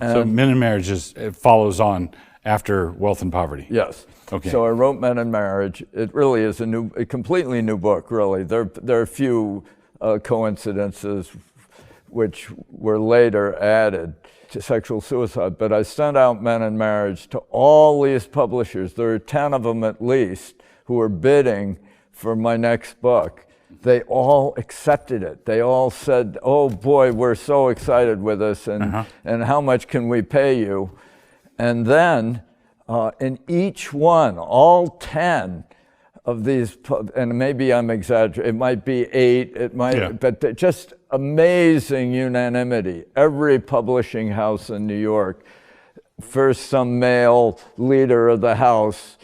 So Men and Marriage it follows on after Wealth and Poverty. Yes. Okay. So I wrote Men and Marriage. It really is a completely new book, really. There are a few coincidences which were later added to sexual suicide, but I sent out Men and Marriage to all these publishers. There are 10 of them at least who were bidding for my next book. They all accepted it. They all said, "Oh boy, we're so excited with this, and how much can we pay you?" And then in each one, all 10 of these, and maybe I'm exaggerating, it might be 8, it might, but just amazing unanimity. Every publishing house in New York, first some male leader of the house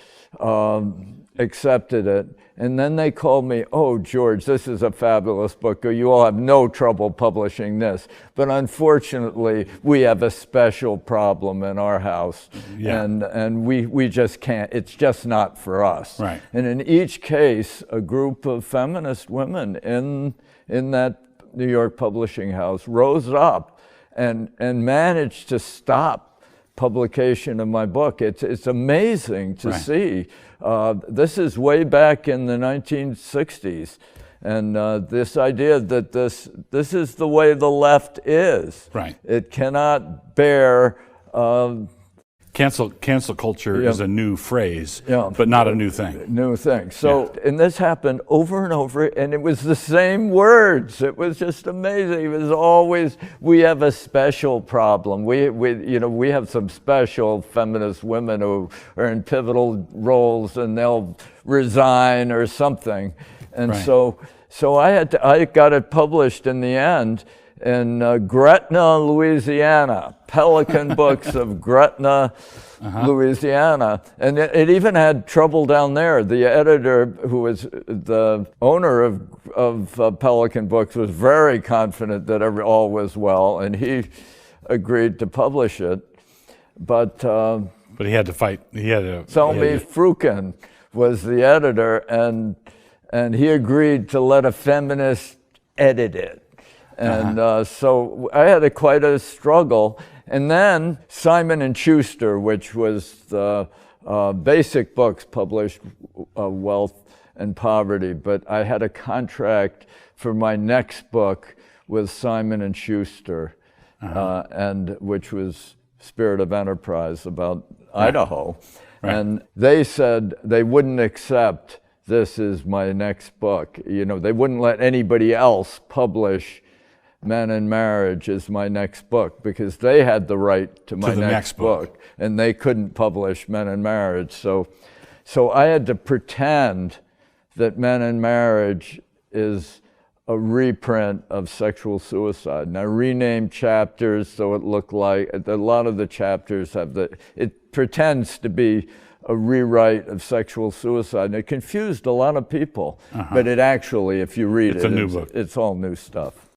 accepted it. And then they called me, "Oh, George, this is a fabulous book. You all have no trouble publishing this. But unfortunately, we have a special problem in our house. And we just can't, it's just not for us." Right. And in each case, a group of feminist women in that New York publishing house rose up and managed to stop publication of my book. It's amazing to see. This is way back in the 1960s, and this idea that this is the way the left is. Right. It cannot bear. Cancel culture is a new phrase, but not a new thing. New thing. So, and this happened over and over, and it was the same words. It was just amazing. It was always, "We have a special problem. We have some special feminist women who are in pivotal roles, and they'll resign or something." And so I got it published in the end in Gretna, Louisiana, Pelican Books of Gretna, Louisiana. And it even had trouble down there. The editor, who was the owner of Pelican Books, was very confident that all was well, and he agreed to publish it. But he had to fight. Selmy Frukin was the editor, and he agreed to let a feminist edit it. And so I had quite a struggle. And then Simon & Schuster, which was the Basic Books published Wealth and Poverty, but I had a contract for my next book with Simon & Schuster, and which was Spirit of Enterprise about Idaho. And they said they wouldn't accept this is my next book. They wouldn't let anybody else publish Men and Marriage as my next book, because they had the right to my next book, and they couldn't publish Men and Marriage. So I had to pretend that Men and Marriage is a reprint of Sexual Suicide. And I renamed chapters so it looked like, a lot of the chapters have it pretends to be a rewrite of Sexual Suicide. And it confused a lot of people, but it actually, if you read it's a new book. It's all new stuff.